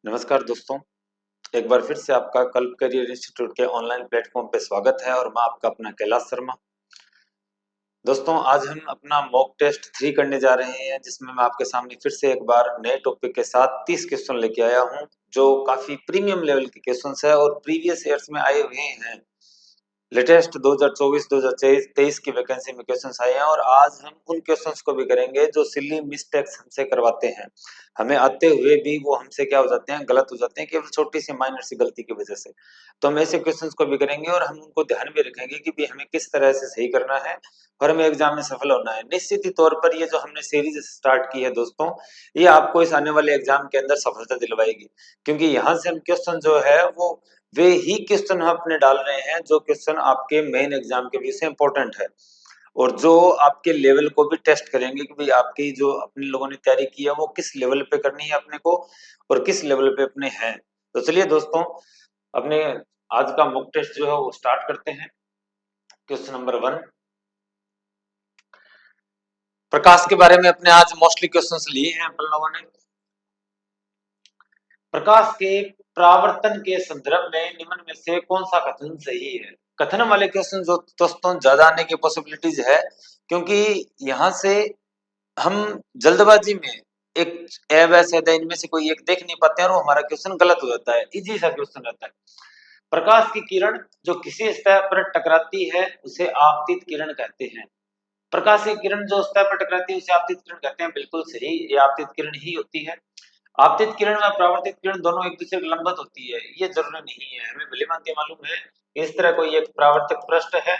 नमस्कार दोस्तों, एक बार फिर से आपका कल्प करियर इंस्टीट्यूट के ऑनलाइन प्लेटफॉर्म पे स्वागत है और मैं आपका अपना कैलाश शर्मा। दोस्तों, आज हम अपना मॉक टेस्ट 3 करने जा रहे हैं, जिसमें मैं आपके सामने फिर से एक बार नए टॉपिक के साथ 30 क्वेश्चन लेके आया हूं, जो काफी प्रीमियम लेवल के क्वेश्चंस है और प्रीवियस ईयर्स में आए हुए हैं। लेटेस्ट 2024 2023 की वैकेंसी में क्वेश्चंस आए हैं और आज हम उन क्वेश्चंस को भी करेंगे जो सिली मिस्टेक्स हमसे करवाते हैं। हमें आते हुए भी वो हमसे क्या हो जाते हैं, गलत हो जाते हैं, केवल छोटी सी माइनर सी गलती की वजह से। तो हम ऐसे क्वेश्चंस को भी करेंगे और हम उनको ध्यान में रखेंगे कि भी हमें किस तरह से सही करना है और हमें एग्जाम में सफल होना है। निश्चित ही तौर पर ये जो हमने सीरीज स्टार्ट की है दोस्तों, ये आपको इस आने वाले एग्जाम के अंदर सफलता दिलवाएगी, क्योंकि यहाँ से हम क्वेश्चन जो है वो वे ही क्वेश्चन हम अपने डाल रहे हैं जो क्वेश्चन आपके मेन एग्जाम के लिए से इंपॉर्टेंट है और जो आपके लेवल को भी टेस्ट करेंगे कि भाई आपकी जो अपने लोगों ने तैयारी की है वो किस लेवल पे करनी है अपने को और किस लेवल पे अपने हैं। तो चलिए दोस्तों, अपने आज का मॉक टेस्ट जो है वो स्टार्ट करते हैं। क्वेश्चन नंबर 1, प्रकाश के बारे में अपने आज मोस्टली क्वेश्चंस लिए हैं अपन लोगों ने। प्रकाश के परावर्तन के संदर्भ में निम्न में से कौन सा कथन सही है? कथन वाले क्वेश्चन जो दोस्तों ज्यादा आने की पॉसिबिलिटीज है, क्योंकि यहाँ से हम जल्दबाजी में एक ए व स द इनमें से कोई एक देख नहीं पाते हैं और वो हमारा क्वेश्चन गलत हो जाता है। इजी सा क्वेश्चन रहता है। प्रकाश की किरण जो किसी सतह पर टकराती है उसे आपतित किरण कहते हैं। प्रकाश की किरण जो सतह पर टकराती है उसे आपतित किरण कहते हैं। बिल्कुल सही, ये आपतित किरण ही होती है। आपतित किरण और परावर्तित किरण दोनों एक दूसरे के लंबवत होती है, ये जरूरी नहीं है, हमें भली भांति मालूम है। इस तरह कोई एक परावर्तक पृष्ठ है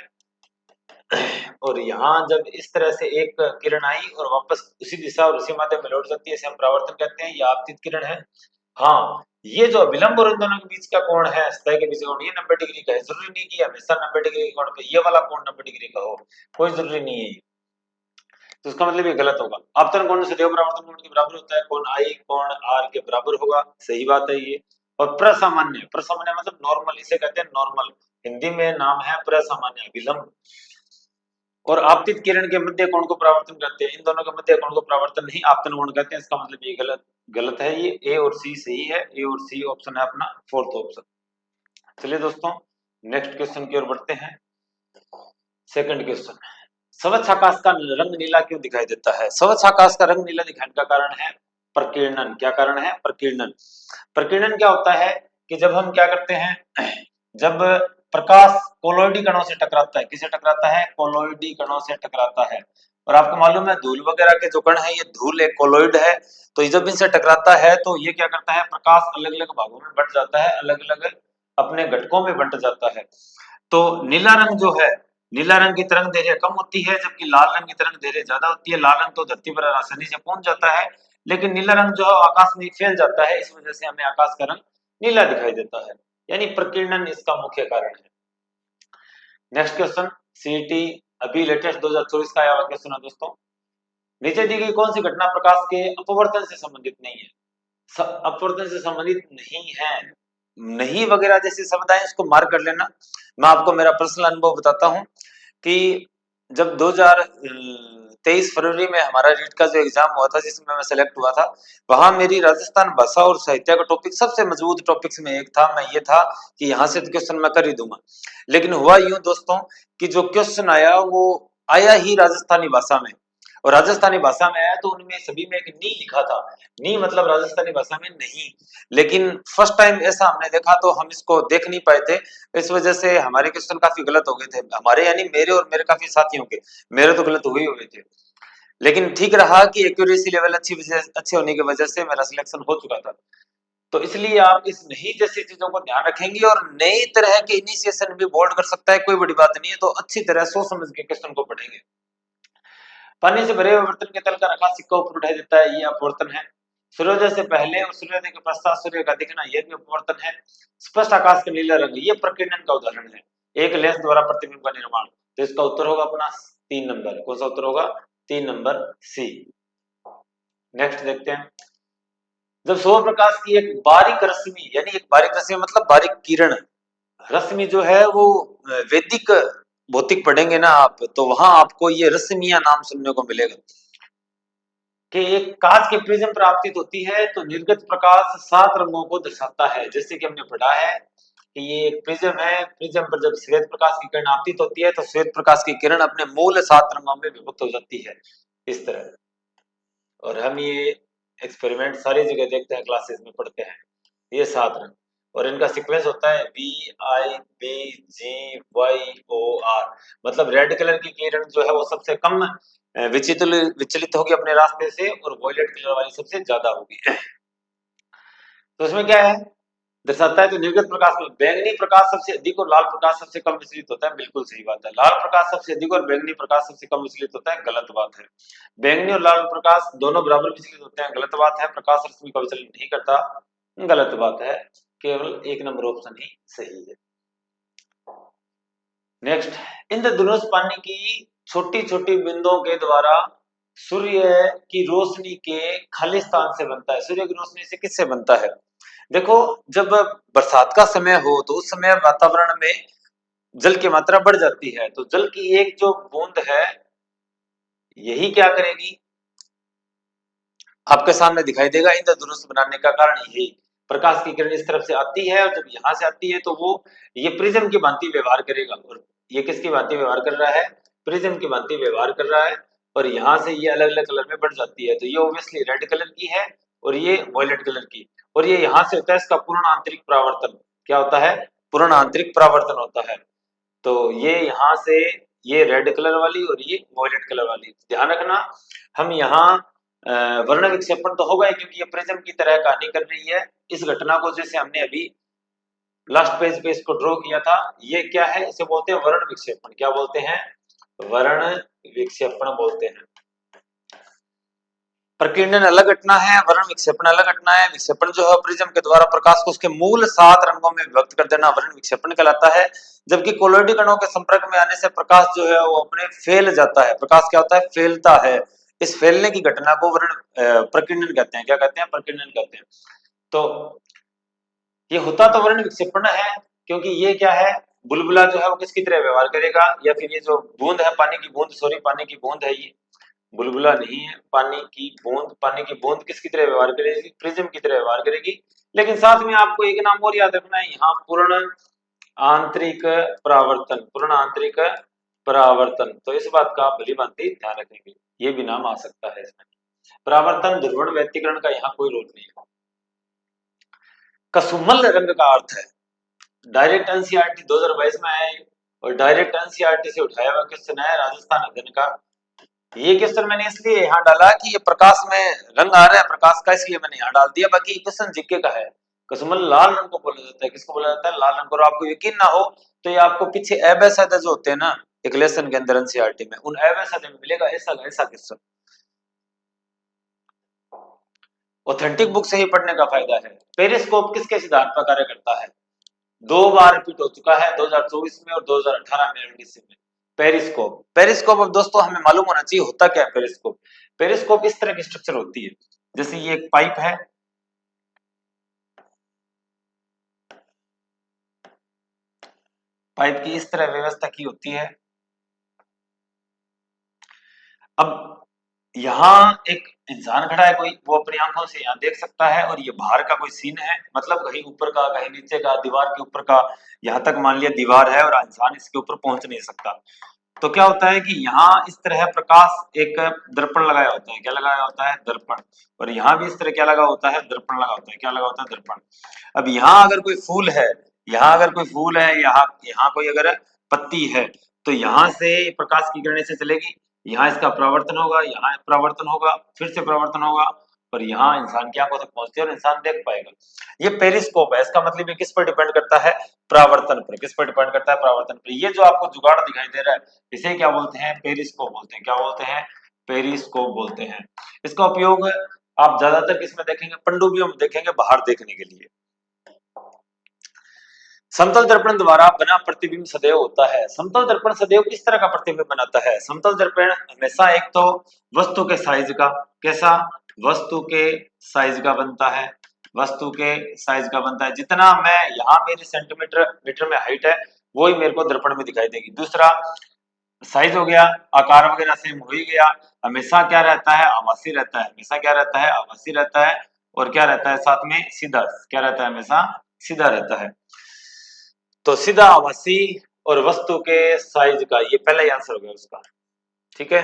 और यहाँ जब इस तरह से एक किरण आई और वापस उसी दिशा और उसी माध्यम में लौट जाती है, इसे हम परावर्तन कहते हैं। ये आपतित किरण है। हाँ, ये जो अभिलंब और इन दोनों के बीच का कोण है, सतह के बीच का कोण, ये 90 डिग्री का है। जरूरी नहीं कि हमेशा 90 डिग्री के कोण पे ये वाला कोण 90 डिग्री का हो, कोई जरूरी नहीं है। तो इसका मतलब ये गलत होगा। आपतन कोण सदैव परावर्तन कोण के बराबर होता है। कोण आई कोण आर के बराबर होगा, सही बात है ये। और प्रसामान्य, प्रसामान्य मतलब नॉर्मल, इसे कहते हैं नॉर्मल, हिंदी में नाम है प्रसामान्य विलंब। और आपतित किरण के मध्य कोण को परावर्तन कहते हैं। इन दोनों के मध्य कोण को परावर्तन नहीं आपतन कोण कहते हैं। इसका मतलब ये गलत गलत है। ये ए और सी सही है, ए और सी ऑप्शन है अपना फोर्थ ऑप्शन। चलिए दोस्तों, नेक्स्ट क्वेश्चन की ओर बढ़ते हैं। सेकंड क्वेश्चन, स्वच्छ आकाश का रंग नीला क्यों दिखाई देता है? स्वच्छ आकाश का रंग नीला दिखाने का कारण है प्रकीर्णन। क्या कारण है? प्रकीर्णन। प्रकीर्णन क्या होता है कि जब हम क्या करते हैं, जब प्रकाश कोलोइडी कणों से टकराता है, किसे टकराता है? कोलोइडी कणों से टकराता है। और आपको मालूम है धूल वगैरह के जो कण है, ये धूल एक कोलोइड है। तो जब इनसे टकराता है तो ये क्या करता है, प्रकाश अलग अलग भागों में बंट जाता है, अलग अलग अपने घटकों में बंट जाता है। तो नीला रंग जो है, नीला रंग की तरंग दैर्घ्य कम होती है, जबकि लाल रंग की तरंग दैर्घ्य ज्यादा होती है। लाल रंग तो धरती पर आसानी से पहुंच जाता है, लेकिन नीला रंग जो है आकाश में फैल जाता है, इस वजह से हमें आकाश का रंग नीला दिखाई देता है। यानी प्रकीर्णन इसका मुख्य कारण है। नेक्स्ट क्वेश्चन, सीईटी अभी लेटेस्ट 2024 का आया हुआ क्वेश्चन है दोस्तों। नीचे दी गई कौन सी घटना प्रकाश के अपवर्तन से संबंधित नहीं है? अपवर्तन से संबंधित नहीं है, नहीं वगैरह जैसे शब्द आए इसको मार्क कर लेना। मैं आपको मेरा पर्सनल अनुभव बताता हूँ कि जब 2023 फरवरी में हमारा रीट का जो एग्जाम हुआ था, जिसमें मैं सेलेक्ट हुआ था, वहां मेरी राजस्थान भाषा और साहित्य का टॉपिक सबसे मजबूत टॉपिक्स में एक था। मैं ये था कि यहाँ से तो क्वेश्चन मैं कर ही दूंगा, लेकिन हुआ यूं दोस्तों कि जो क्वेश्चन आया वो आया ही राजस्थानी भाषा में, और राजस्थानी भाषा में आया तो उनमें सभी में एक नी लिखा था। नी मतलब राजस्थानी भाषा में नहीं। लेकिन फर्स्ट टाइम ऐसा हमने देखा तो हम इसको देख नहीं पाए थे, इस वजह से हमारे क्वेश्चन काफी गलत हो गए थे, हमारे यानी मेरे और मेरे काफी साथियों के। मेरे तो गलत हुए थे, लेकिन ठीक रहा कि एक्यूरेसी लेवल अच्छे होने की वजह से मेरा सिलेक्शन हो चुका था। तो इसलिए आप इस नहीं जैसी चीजों को ध्यान रखेंगे और नई तरह के इनिशिएशन भी बोल्ड कर सकता है, कोई बड़ी बात नहीं है। तो अच्छी तरह सोच समझ के क्वेश्चन को पढ़ेंगे। पानी से भरे हुए बर्तन के तल का रखा सिक्का ऊपर उठाई देता है, ये अपवर्तन है। सूर्योदय से पहले और सूर्योदय के पश्चात सूर्य का दिखना, यह भी अपवर्तन है। स्पष्ट आकाश का नीला रंग, ये प्रकीर्णन का उदाहरण है। एक लेंस द्वारा प्रतिबिंब का निर्माण, तो इसका उत्तर होगा अपना 3 नंबर। कौन सा उत्तर होगा? 3 नंबर सी। नेक्स्ट देखते हैं, जब सौर प्रकाश की एक बारीक रश्मि, यानी एक बारीक रश्मि मतलब बारीक किरण, रश्मि जो है वो वैदिक भौतिक पढ़ेंगे ना आप, तो वहां आपको ये रश्मियां नाम सुनने को मिलेगा। कि एक कांच के प्रिज्म पर आपतित होती है तो निर्गत प्रकाश 7 रंगों को दर्शाता है। जैसे कि हमने पढ़ा है कि ये एक प्रिज्म है, प्रिज्म पर जब श्वेत प्रकाश की किरण आपतित होती है तो श्वेत प्रकाश की किरण अपने मूल 7 रंगों में विभक्त हो जाती है इस तरह। और हम ये एक्सपेरिमेंट सारी जगह देखते हैं, क्लासेस में पढ़ते हैं। ये 7 रंग और इनका सीक्वेंस होता है VIBGYOR। मतलब रेड कलर की किरण जो है वो सबसे कम विचलित होगी अपने रास्ते से और वॉयलेट कलर वाली सबसे ज्यादा होगी। तो इसमें क्या है, दर्शाता है तो निर्गत प्रकाश में बैंगनी प्रकाश सबसे अधिक और लाल प्रकाश सबसे कम विचलित होता है। बिल्कुल सही बात है। लाल प्रकाश सबसे अधिक और बैंगनी प्रकाश सबसे कम विचलित होता है, गलत बात है। बैंगनी और लाल प्रकाश दोनों बराबर विचलित होते हैं, गलत बात है। प्रकाश रश्मि का विचलन नहीं करता, गलत बात है। केवल 1 नंबर ऑप्शन ही सही है। नेक्स्ट, इंद्रधनुष पानी की छोटी छोटी बिंदुओं के द्वारा सूर्य की रोशनी के खाली स्थान से बनता है। सूर्य की रोशनी से किससे बनता है? देखो, जब बरसात का समय हो तो उस समय वातावरण में जल की मात्रा बढ़ जाती है, तो जल की एक जो बूंद है यही क्या करेगी, आपके सामने दिखाई देगा। इंद्रधनुष बनाने का कारण यही, प्रकाश की किरण इस तरफ से आती है और जब यहां से आती है तो वो ये प्रिज्म की भांति व्यवहार करेगा। और ये किसकी भांति व्यवहार कर रहा है? प्रिज्म की भांति व्यवहार कर रहा है। और यहां से ये अलग अलग कलर में बढ़ जाती है, तो ये ऑब्वियसली रेड कलर की है और ये वॉयलेट कलर की। और ये यहां से होता है इसका पूर्ण आंतरिक परावर्तन। क्या होता है? पूर्ण आंतरिक परावर्तन होता है। तो ये यहाँ से ये रेड कलर वाली और ये वॉयलेट कलर वाली, ध्यान रखना। हम यहाँ वर्ण विक्षेपण तो होगा ही, क्योंकि ये प्रिज्म की तरह कहानी कर रही है। इस घटना को जैसे हमने अभी लास्ट पेज पे इसको ड्रॉ किया था, ये क्या है? इसे बोलते हैं वर्ण विक्षेपण। क्या बोलते हैं? वर्ण विक्षेपण बोलते हैं। प्रकीर्णन अलग घटना है, वर्ण विक्षेपण अलग घटना है। विक्षेपण जो है प्रिज्म के द्वारा प्रकाश को उसके मूल 7 रंगों में विभक्त कर देना वर्ण विक्षेपण कहलाता है। जबकि कोलोइडी कणों के संपर्क में आने से प्रकाश जो है वो अपने फैल जाता है। प्रकाश क्या होता है? फैलता है। इस फैलने की घटना को वर्ण प्रकीर्णन कहते हैं। क्या कहते हैं? प्रकीर्णन कहते हैं। तो ये होता तो वर्ण विक्षेपण है, क्योंकि ये क्या है, बुलबुला जो है वो किसकी तरह व्यवहार करेगा, या फिर ये जो बूंद है पानी की बूंद, सॉरी पानी की बूंद है, ये बुलबुला नहीं है, पानी की बूंद। पानी की बूंद किसकी तरह व्यवहार करेगी? प्रिज्म की तरह व्यवहार करेगी। लेकिन साथ में आपको एक नाम और याद रखना है, यहाँ पूर्ण आंतरिक परावर्तन। पूर्ण आंतरिक परावर्तन, तो इस बात का आप भली भांति ध्यान रखेंगे, ये भी नाम आ सकता है इसमें। परावर्तन ध्रुवण व्यतिकरण का यहाँ कोई रोल नहीं है। कसुमल रंग का अर्थ है, डायरेक्ट एनसीईआरटी 2022 में आया है और डायरेक्ट एनसीईआरटी से उठाया हुआ क्वेश्चन है राजस्थान अध्ययन का। ये क्वेश्चन मैंने इसलिए यहाँ डाला कि ये प्रकाश में रंग आ रहा है प्रकाश का, इसलिए मैंने यहाँ डाल दिया। बाकी क्वेश्चन जीके का है। कसुमल लाल रंग को बोला जाता है। किसको बोला जाता है? लाल रंग को। और आपको यकीन ना हो तो ये आपको पीछे एबेसद जो होते हैं ना एक लेसन के अंदर एनसीईआरटी में, उन एबेसद में मिलेगा ऐसा ऐसा क्वेश्चन। ऑथेंटिक बुक से ही पढ़ने का फायदा है। पेरिस्कोप किसके सिद्धांत पर कार्य करता है? 2 बार रिपीट हो चुका है, 2024 में और 2018 में एलडीसी में। पेरिस्कोप, पेरिस्कोप अब दोस्तों हमें मालूम होना चाहिए होता क्या है पेरिस्कोप। पेरिस्कोप इस तरह की स्ट्रक्चर होती है, जैसे ये एक पाइप है, पाइप की इस तरह व्यवस्था की होती है। अब यहाँ एक इंसान खड़ा है कोई, वो अपनी आंखों से यहाँ देख सकता है और ये बाहर का कोई सीन है, मतलब कहीं ऊपर का कहीं नीचे का, दीवार के ऊपर का। यहाँ तक मान लिया दीवार है और इंसान इसके ऊपर पहुंच नहीं सकता। तो क्या होता है कि यहाँ इस तरह प्रकाश एक दर्पण लगाया होता है। क्या लगाया होता है? दर्पण। और यहाँ भी इस तरह क्या लगा होता है? दर्पण लगा होता है। क्या लगा होता है? दर्पण। अब यहाँ अगर कोई फूल है, यहाँ अगर कोई फूल है, यहाँ यहाँ कोई अगर पत्ती है, तो यहाँ से प्रकाश की किरणें से चलेगी, यहाँ इसका परावर्तन होगा, यहाँ परावर्तन होगा, फिर से परावर्तन होगा, और यहाँ इंसान की आंखों तक पहुंचती है और इंसान देख पाएगा। ये पेरिस्कोप है। इसका मतलब ये किस पर डिपेंड करता है? परावर्तन पर। किस पर डिपेंड करता है? परावर्तन पर। ये जो आपको जुगाड़ दिखाई दे रहा है इसे क्या बोलते हैं? पेरिस्कोप बोलते हैं। क्या बोलते हैं? पेरिस्कोप बोलते हैं। इसका उपयोग आप ज्यादातर किसमें देखेंगे? पनडुब्बियों में देखेंगे, बाहर देखने के लिए। समतल दर्पण द्वारा बना प्रतिबिंब सदैव होता है। समतल दर्पण सदैव किस तरह का प्रतिबिंब बनाता है? समतल दर्पण हमेशा एक तो वस्तु के साइज का, कैसा? वस्तु के साइज का बनता है। वस्तु के साइज का बनता है। जितना मैं यहाँ मेरी सेंटीमीटर मीटर में हाइट है वो ही मेरे को दर्पण में दिखाई देगी। दूसरा, साइज हो गया, आकार वगैरह सेम हो ही गया। हमेशा क्या रहता है, आभासी रहता है, हमेशा क्या रहता है, आभासी रहता है। और क्या रहता है साथ में, सीधा, क्या रहता है, हमेशा सीधा रहता है। तो सीधा, आभासी और वस्तु के साइज का, ये पहला ही आंसर हो गया उसका। ठीक है,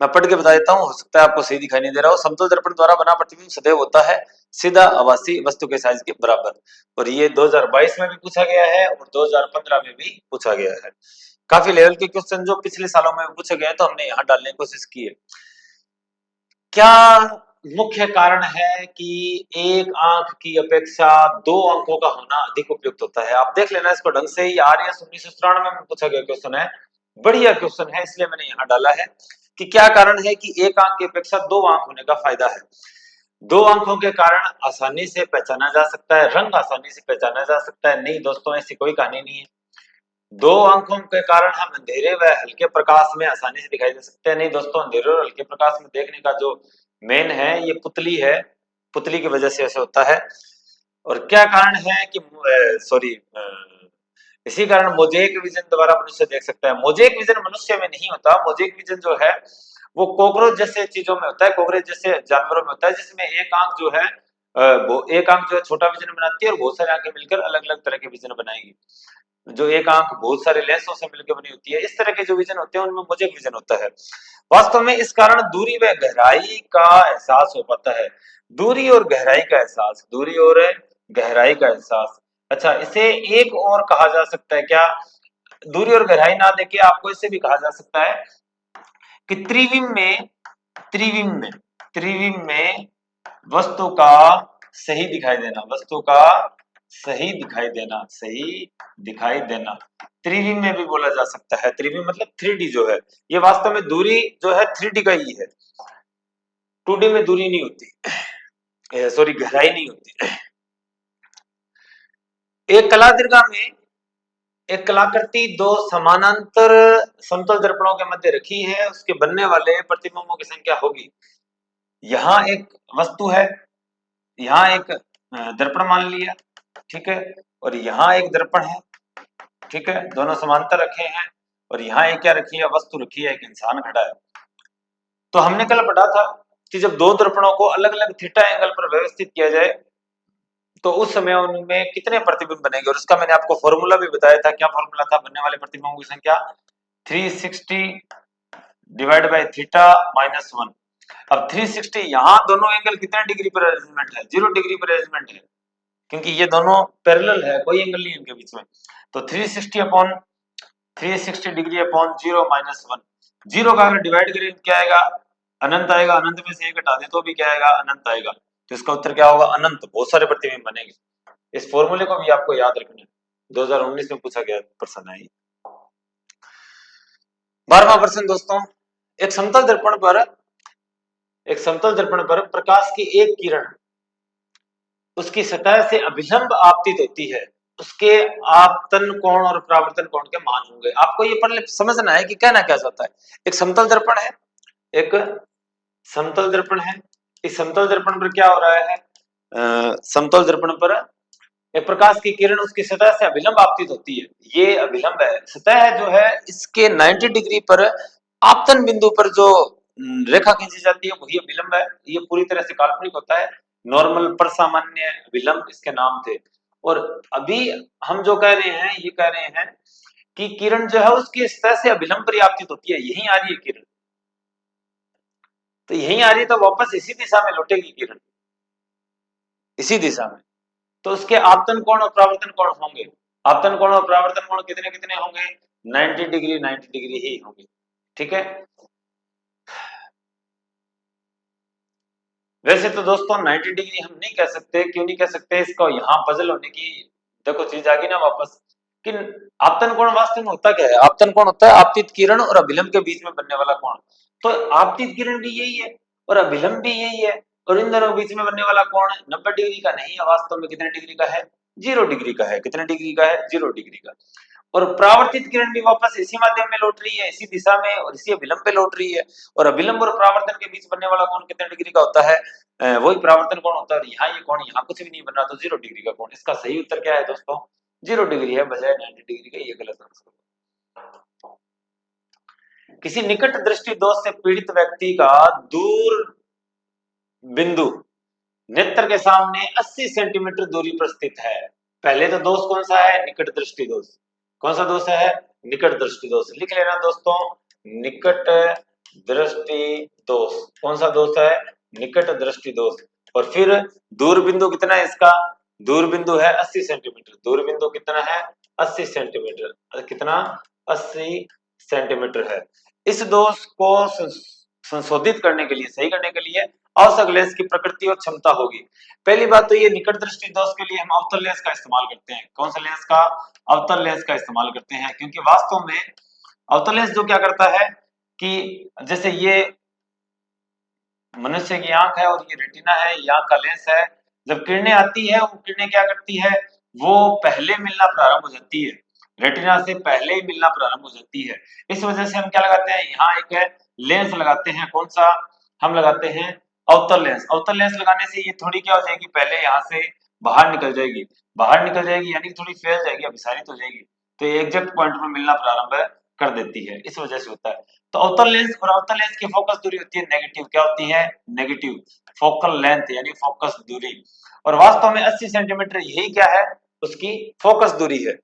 मैं पढ़ के बता देता हूँ, हो सकता है आपको सही दिखाई नहीं दे रहा हो। समतल दर्पण द्वारा बना प्रतिबिंब सदैव होता है सीधा, आभासी, वस्तु के साइज के बराबर। और ये 2022 में भी पूछा गया है और 2015 में भी पूछा गया है। काफी लेवल के क्वेश्चन जो पिछले सालों में पूछे गए तो हमने यहाँ डालने की कोशिश की है। क्या मुख्य कारण है कि एक आंख की अपेक्षा दो अंकों का होना अधिक उपयुक्त होता है? आप देख लेना इसको ढंग से। ये आरएस 1993 में पूछा गया क्वेश्चन है, बढ़िया क्वेश्चन है, इसलिए मैंने यहाँ डाला है कि क्या कारण है कि एक आंख की अपेक्षा दो आंख होने का फायदा है। दो आंखों के कारण आसानी से पहचाना जा सकता है, रंग आसानी से पहचाना जा सकता है। नहीं दोस्तों, ऐसी कोई कहानी नहीं है। दो आंखों के कारण हम अंधेरे व हल्के प्रकाश में आसानी से दिखाई दे सकते हैं। नहीं दोस्तों, अंधेरे और हल्के प्रकाश में देखने का जो मेन है, ये पुतली है, पुतली की वजह से ऐसे होता है। और क्या कारण है कि सॉरी, इसी कारण मोजेक विजन द्वारा मनुष्य देख सकता है। मोजेक विजन मनुष्य में नहीं होता। मोजेक विजन जो है वो कॉकरोच जैसे चीजों में होता है, कॉकरोच जैसे जानवरों में होता है, जिसमें एक आंख जो है वो एक आंख जो है छोटा विजन बनाती है और बहुत सारी आंखें मिलकर अलग अलग तरह के विजन बनाएगी। जो एक आंख बहुत सारे लेंसों से मिलकर बनी होती है, इस तरह के जो विजन होते हैं उनमें मोजेक विजन होता है। वास्तव में इस कारण दूरी व गहराई का एहसास हो पाता है। दूरी और गहराई का एहसास, दूरी और गहराई का एहसास। अच्छा, इसे एक और कहा जा सकता है क्या? दूरी और गहराई ना देके आपको इसे भी कहा जा सकता है कि त्रिविम में वस्तु का सही दिखाई देना, वस्तु का सही दिखाई देना, सही दिखाई देना, त्रिविम में भी बोला जा सकता है। त्रिविम मतलब 3D जो है, ये वास्तव में दूरी जो है 3D का ही है। 2D में दूरी नहीं होती, सॉरी गहराई नहीं होती। एक कला दीर्घा में एक कलाकृति दो समानांतर समतल दर्पणों के मध्य रखी है, उसके बनने वाले प्रतिबिंबों की संख्या होगी। यहाँ एक वस्तु है, यहाँ एक दर्पण मान लिया, ठीक है, और यहाँ एक दर्पण है, ठीक है, दोनों समांतर रखे हैं। और यहाँ एक क्या रखी है, वस्तु रखी है, एक इंसान खड़ा है। तो हमने कल पढ़ा था कि जब दो दर्पणों को अलग अलग थीटा एंगल पर व्यवस्थित किया जाए तो उस समय उनमें कितने प्रतिबिंब बनेंगे, और उसका मैंने आपको फॉर्मूला भी बताया था। क्या फॉर्मूला था? बनने वाले प्रतिबिंबों की संख्या 360 डिवाइड बाय थीटा माइनस 1। अब 360, यहाँ दोनों एंगल कितने डिग्री पर अरेंजमेंट है? 0 डिग्री पर अरेंजमेंट है, क्योंकि ये दोनों पैरेलल है, कोई एंगल नहीं है इनके बीच में। तो 360 अपॉन 360 डिग्री अपॉन 0 माइनस 1। 0 का अगर डिवाइड करें तो क्या आएगा? अनंत आएगा। अनंत में से एक हटा दे तो भी क्या आएगा? अनंत आएगा। तो इसका उत्तर क्या होगा? अनंत। बहुत सारे प्रतिबिंब बनेंगे। इस फॉर्मूले को भी आपको याद रखना है, 2019 में पूछा गया प्रश्न है। 12वां प्रश्न दोस्तों, एक समतल दर्पण पर प्रकाश की एक किरण उसकी सतह से अभिलंब आपतित होती है, उसके आपतन कोण और परावर्तन कोण के मान होंगे। आपको ये पहले समझना है कि कहना क्या चाहता है। एक समतल दर्पण है, एक समतल दर्पण है। इस समतल दर्पण पर क्या हो रहा है? समतल दर्पण पर एक प्रकाश की किरण उसकी सतह से अभिलंब आपतित होती है। ये अभिलंब है, सतह जो है इसके 90 डिग्री पर आपतन बिंदु पर जो रेखा खींची जाती है वही अभिलंब है। ये पूरी तरह से काल्पनिक होता है। नॉर्मल पर सामान्य अभिलंब इसके नाम थे। और अभी हम जो कह रहे हैं, ये कह रहे हैं कि किरण जो है उसकी सतह से अभिलंब पर आपतित होती है। यही आ रही है किरण, तो यही आ रही है, तो वापस इसी दिशा में लौटेगी किरण, इसी दिशा में। तो उसके आपतन कोण और परावर्तन कोण होंगे। आपतन कोण और परावर्तन कोण कितने कितने होंगे? 90 डिग्री 90 डिग्री ही होंगे। ठीक है, वैसे तो दोस्तों 90 डिग्री हम नहीं कह सकते। क्यों नहीं कह सकते? इसको यहाँ पजल होने की देखो चीज आ गई ना वापस कि आपतन कोण वास्तव में होता क्या है? आपतन कोण होता है आपतित किरण और अभिलंब के बीच में बनने वाला कोण। तो आपतित किरण भी यही है और अभिलंब भी यही है, और इन दोनों के बीच में बनने वाला कोण 90 डिग्री का नहीं है, वास्तव में कितने डिग्री का है? 0 डिग्री का है। कितने डिग्री का है? 0 डिग्री का। और परावर्तित किरण भी वापस इसी माध्यम में लौट रही है, इसी दिशा में और इसी अभिलंब पे लौट रही है। और अभिलंब और परावर्तन के बीच बनने वाला कोण कितने डिग्री का होता है? वही परावर्तन कोण होता है। और यहाँ ये कोण, यहाँ कुछ भी नहीं बन रहा, तो 0 डिग्री का कोण। इसका सही उत्तर क्या है दोस्तों? 0 डिग्री है, बजाय 90 डिग्री का। ये गलत आंसर। किसी निकट दृष्टि दोष से पीड़ित व्यक्ति का दूर बिंदु नेत्र के सामने 80 सेंटीमीटर दूरी पर स्थित है। पहले तो दोष कौन सा है? निकट दृष्टि दोष। कौन सा दोष है? निकट दृष्टि दोष। लिख लेना दोस्तों, निकट दृष्टि दोष। कौन सा दोष है? निकट दृष्टि दोष। और फिर दूर बिंदु कितना है इसका? दूर बिंदु है 80 सेंटीमीटर। दूर बिंदु कितना है? 80 सेंटीमीटर। कितना? 80 सेंटीमीटर है। इस दोष को संशोधित करने के लिए, सही करने के लिए आवश्यक लेंस की प्रकृति और क्षमता होगी। पहली बात तो ये निकट दृष्टि दोष के लिए हम अवतल लेंस का इस्तेमाल करते हैं। कौन सा लेंस का? अवतल लेंस का इस्तेमाल करते हैं, क्योंकि वास्तव में अवतल लेंस जो क्या करता है कि जैसे ये मनुष्य की आंख है और ये रेटिना है, ये आंख का लेंस है। जब किरणें आती है, वो किरणें क्या करती है? वो पहले मिलना प्रारंभ हो जाती है, रेटिना से पहले ही मिलना प्रारंभ हो जाती है। इस वजह से हम क्या लगाते हैं? यहाँ एक लेंस लगाते हैं। कौन सा? हम लगाते हैं अवतल लेंस। अवतल लेंस लगाने से ये थोड़ी क्या हो जाएगी? पहले यहाँ से बाहर निकल जाएगी। बाहर निकल जाएगी यानी थोड़ी फैल जाएगी, अभिसारित हो जाएगी, तो ये एग्जैक्ट पॉइंट में मिलना प्रारंभ कर देती है। इस वजह से होता है। तो अवतल लेंस और अवतल लेंस की फोकस दूरी होती है नेगेटिव। क्या होती है? नेगेटिव। फोकल लेंथ यानी फोकस दूरी। और वास्तव में 80 सेंटीमीटर यही क्या है? उसकी फोकस दूरी है।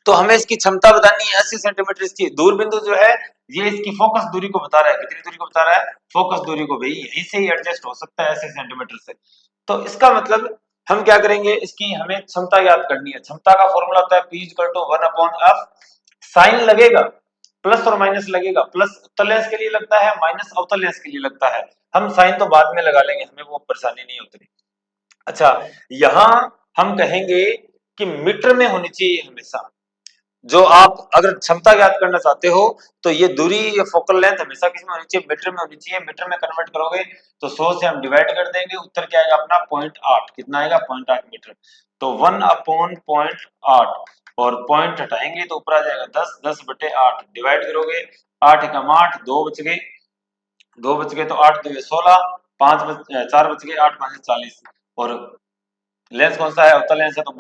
तो हमें इसकी क्षमता बतानी है। 80 सेंटीमीटर इसकी दूर बिंदु जो है, ये इसकी फोकस दूरी को बता रहा है। कितनी दूरी को बता रहा है? फोकस दूरी को। भाई यहीं से ही एडजस्ट हो सकता है 80 सेंटीमीटर से। तो इसका मतलब हम क्या करेंगे? इसकी हमें क्षमता याद करनी है। क्षमता का फॉर्मूला होता है P = 1/f। साइन लगेगा, प्लस और माइनस लगेगा। प्लस उत्तल लेंस के लिए लगता है, माइनस अवतल लेंस के लिए लगता है। हम साइन तो बाद में लगा लेंगे, हमें वो परेशानी नहीं होती। अच्छा, यहां हम कहेंगे कि मीटर में होनी चाहिए हमेशा। जो आप अगर क्षमता ज्ञात करना चाहते हो तो ये दूरी, ये फोकल लेंथ हमेशा किस में होनी चाहिए? मीटर में होनी चाहिए। मीटर में कन्वर्ट करोगे तो 100 से हम डिवाइड कर देंगे, उत्तर क्या आएगा अपना? 0.8। कितना आएगा? 0.8 मीटर। तो 1/0.8 और पॉइंट हटाएंगे तो ऊपर आ जाएगा 10। 10/8 डिवाइड करोगे, 8 एकम 8, 2 बच गए, 2 बच गए तो 8 2 16, 4 बच गए, 8 5 40। और लेंस कौन सा है? अवतल लेंस है, तो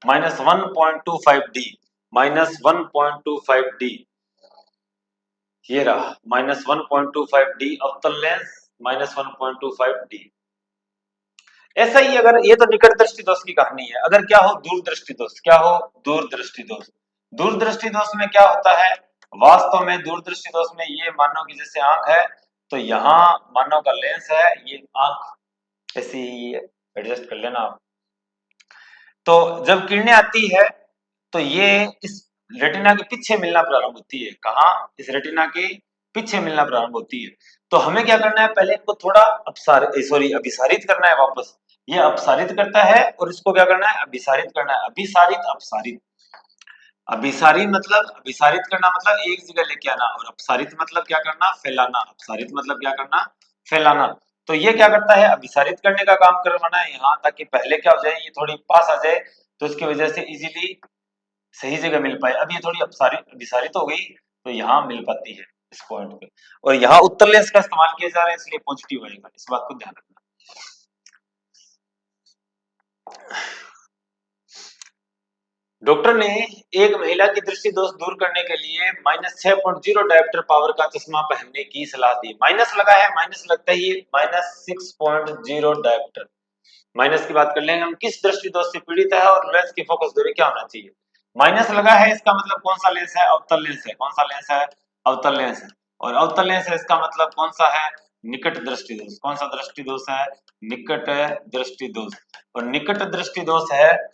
माइनस 1.25 डी। -1.25 डी, ये रहा -1.25 डी अवतल लेंस, -1.25 डी। ऐसा ही अगर ये तो निकट दृष्टि दोष की कहानी है। अगर क्या हो दूरदृष्टि दोष, क्या हो? दूरदृष्टि दोष। दूरदृष्टि दोष में क्या होता है? वास्तव में दूरदृष्टि दोष में ये मानो कि जैसे आंख है, तो यहाँ मानव का लेंस है, ये आंख ऐसी ही है, एडजस्ट कर लेना आप। तो जब किरणें आती है तो ये इस रेटिना के पीछे मिलना प्रारंभ होती है। कहाँ? इस रेटिना के पीछे मिलना प्रारंभ होती है। तो हमें क्या करना है? पहले इनको थोड़ा अभिसारित करना है वापस। ये अपसारित करता है और इसको क्या करना है? अभिसारित करना है। अभिसारित, अपसारित। अभिसारित करना मतलब एक जगह लेके आना, और अपसारित मतलब क्या करना? फैलाना। अपसारित मतलब क्या करना? फैलाना। तो ये क्या करता है? अभिसारित करने का काम करवाना है यहाँ, ताकि पहले क्या हो जाए? ये थोड़ी पास आ जाए, तो इसकी वजह से इजीली सही जगह मिल पाए। अब ये थोड़ी अभिसारित हो गई, तो यहाँ मिल पाती है इस पॉइंट पे। और यहाँ उत्तर लेंस का इस्तेमाल किया जा रहा है, इसलिए पॉजिटिव आएगा। इस बात को ध्यान रखना। डॉक्टर ने एक महिला की दृष्टि दोष दूर करने के लिए -6.0 डायोप्टर पावर का चश्मा पहनने की सलाह दी। माइनस लगा है, माइनस लगता ही -6.0 डायोप्टर। माइनस की बात कर लेंगे हम। किस दृष्टि दोष से पीड़ित है और लेंस की फोकस दूरी क्या होना चाहिए? माइनस लगा है, इसका मतलब कौन सा लेंस है? अवतल लेंस है। कौन सा लेंस है? अवतल लेंस है। और अवतल लेंस है, इसका मतलब कौन सा है? निकट दृष्टि दोष। कौन सा दृष्टि दोष है? निकट दृष्टि दोष। और निकट दृष्टि दोष है,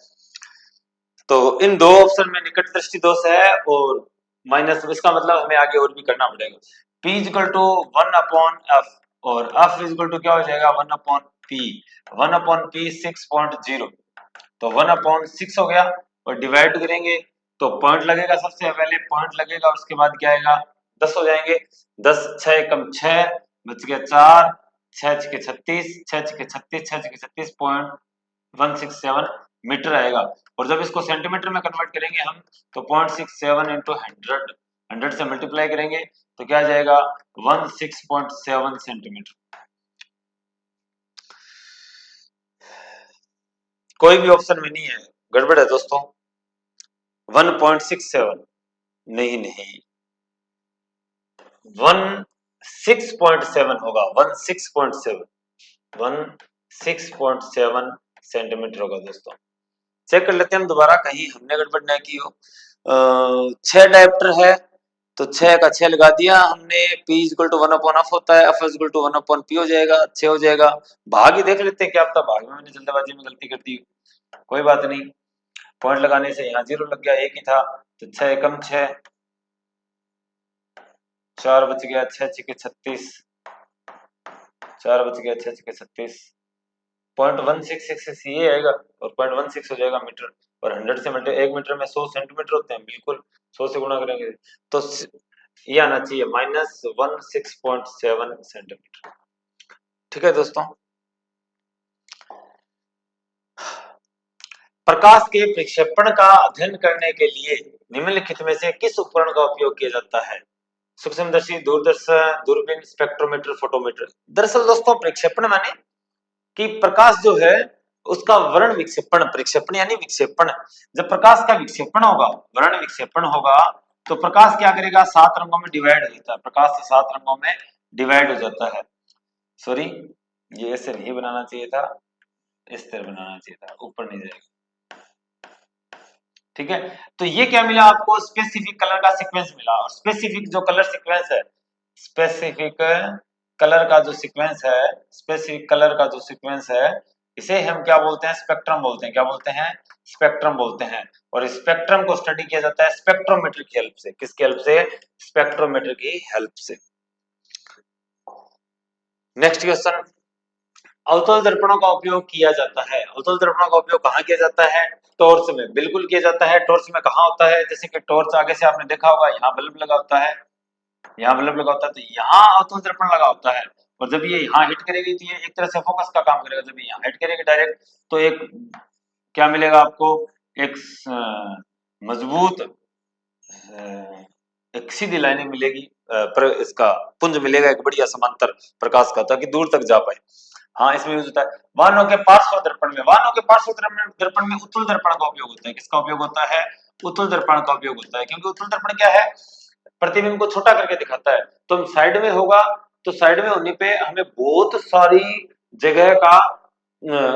तो इन दो ऑप्शन में निकट दृष्टि दोष है और माइनस, इसका मतलब हमें आगे और भी करना पड़ेगा। P = 1/f और f क्या हो जाएगा? 1/p। 1/p 6.0, तो 1/6 हो गया। और डिवाइड करेंगे तो पॉइंट लगेगा, सबसे पहले पॉइंट लगेगा, उसके बाद क्या आएगा? 10 हो जाएंगे। 10 6 एकम 6 बच गया 4, 6 6 36, 6 6 36, 6 6 36.167 मीटर आएगा। और जब इसको सेंटीमीटर में कन्वर्ट करेंगे हम, तो 0.67 इंटू 100, 100 से मल्टीप्लाई करेंगे तो क्या आ जाएगा? 16.7 सेंटीमीटर। कोई भी ऑप्शन में नहीं है, गड़बड़ है दोस्तों। 1.67 नहीं, 16.7 होगा, 16.7 सेंटीमीटर होगा दोस्तों। चेक कर लेते हैं हम दोबारा, कहीं हमने गड़बड़ ना की हो। 6 डायप्टर है तो 6 का 6 लगा दिया हमने, P इक्वल टू 1/f होता है, F इक्वल टू 1/P हो जाएगा, 6 हो जाएगा। भाग ही देख लेते हैं, क्या पता भाग में मैंने जल्दबाजी में गलती कर दी, कोई बात नहीं। पॉइंट लगाने से यहाँ 0 लग गया, एक ही था, तो 6 एकम 6, 4 बच गया, 6 छक्के 36, 4 बच गया, 6 छक्के 36, 0.1666 ये आएगा और 0.16 हो जाएगा मीटर। और 100 से मीटर, 1 मीटर में 100 सेंटीमीटर होते हैं, बिल्कुल 100 से गुणा करेंगे तो ये आना चाहिए -16.7 सेंटीमीटर। ठीक है दोस्तों, प्रकाश के प्रक्षेपण का अध्ययन करने के लिए निम्नलिखित में से किस उपकरण का उपयोग किया जाता है? सूक्ष्मदर्शी, दूरदर्शन, दूरबीन, स्पेक्ट्रोमीटर, फोटोमीटर। दरअसल दोस्तों प्रक्षेपण माने कि प्रकाश जो है उसका वर्ण विक्षेपण, प्रक्षेपण यानी विक्षेपण। जब प्रकाश का विक्षेपण होगा, वर्ण विक्षेपण होगा, तो प्रकाश क्या करेगा, 7 रंगों में डिवाइड हो जाता है, प्रकाश 7 रंगों में डिवाइड हो जाता है। सॉरी, ये ऐसे नहीं बनाना चाहिए था, इस तरह बनाना चाहिए था, ऊपर नहीं जाएगा। ठीक है, तो ये क्या मिला आपको, स्पेसिफिक कलर का सीक्वेंस मिला। और स्पेसिफिक जो कलर सीक्वेंस है, स्पेसिफिक कलर का जो सीक्वेंस है, स्पेसिफिक कलर का जो सीक्वेंस है, इसे हम क्या बोलते हैं, स्पेक्ट्रम बोलते हैं। क्या बोलते हैं, स्पेक्ट्रम बोलते हैं। और स्पेक्ट्रम को स्टडी किया जाता है स्पेक्ट्रोमीटर की हेल्प से। किसकी हेल्प से, स्पेक्ट्रोमीटर की हेल्प से। नेक्स्ट क्वेश्चन, अवतल दर्पणों का उपयोग किया जाता है। अवतल दर्पणों का उपयोग कहाँ किया जाता है, टॉर्च में, बिल्कुल किया जाता है। टॉर्च में कहाँ होता है, जैसे कि टॉर्च आगे से आपने देखा होगा, यहाँ बल्ब लगा होता है, यहाँ बल्ब लगा होता है, तो यहाँ अवतल दर्पण लगा होता है। और जब ये यहाँ हिट करेगी तो ये एक तरह से फोकस का काम करेगा। जब ये यहाँ हिट करेगी डायरेक्ट, तो एक क्या मिलेगा आपको, एक मजबूत एक सीधी लाइनिंग मिलेगी, इसका पुंज मिलेगा, एक बढ़िया समांतर प्रकाश का, ताकि दूर तक जा पाए। हाँ, इसमें यूज होता है। वाहनों के पार्श्व दर्पण में, वाहनों के पार्श्व दर्पण में उत्तल दर्पण का उपयोग होता है। किसका उपयोग होता है, उत्तल दर्पण का उपयोग होता है। क्योंकि उत्तल दर्पण क्या है, प्रतिबिंब को छोटा करके दिखाता है। तो साइड में होगा, तो साइड में होने पे हमें बहुत सारी जगह का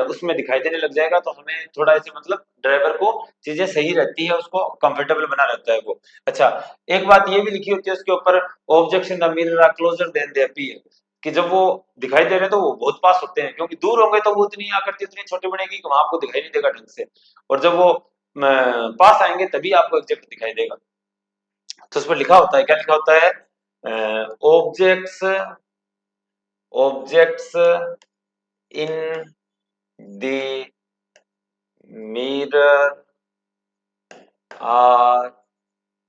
उसमें दिखाई देने लग जाएगा, तो हमें थोड़ा ऐसे मतलब ड्राइवर को चीजें सही रहती है, उसको कंफर्टेबल बना रहता है वो। अच्छा, एक बात ये भी लिखी होती है उसके ऊपर, objects in the mirror are closer than they appear, कि जब वो दिखाई दे रहे हैं तो वो बहुत पास होते हैं, क्योंकि दूर होंगे तो वो उतनी आकृति इतनी छोटी बनेगी कि वहां आपको दिखाई नहीं देगा ढंग से, और जब वो पास आएंगे तभी आपको एग्जैक्ट दिखाई देगा। तो उस पर लिखा होता है, क्या लिखा होता है, objects objects in the mirror are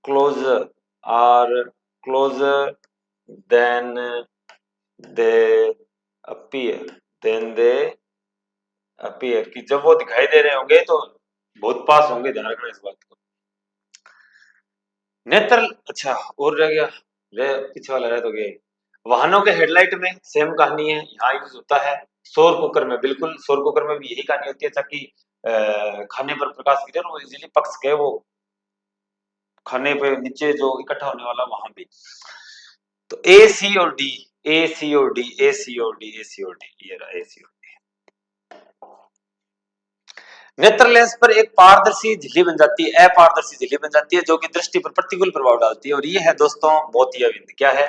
closer than they appear, कि जब वो दिखाई दे रहे होंगे तो बहुत पास होंगे, ध्यान रखना इस बात को। नेत्र, अच्छा और रह गया, पीछे वाला रह तो गया। वाहनों के हेडलाइट में सेम कहानी है, यहाँ यूज होता है। सौर कुकर में, बिल्कुल सौर कुकर में भी यही कहानी होती है, ताकि खाने पर प्रकाश गिरे और वो इजीली पक सके, वो खाने पे नीचे जो इकट्ठा होने वाला वहां भी। तो ए सी और डी, ए सी और डी, ए सी और डी, ए सी और डी, ये रहा ए सी और डी। नेत्र लेंस पर एक पारदर्शी झिल्ली बन जाती है, अपारदर्शी झिल्ली बन जाती है, जो कि दृष्टि पर प्रतिकूल प्रभाव डालती है। और ये है दोस्तों मोतियाबिंद। क्या है,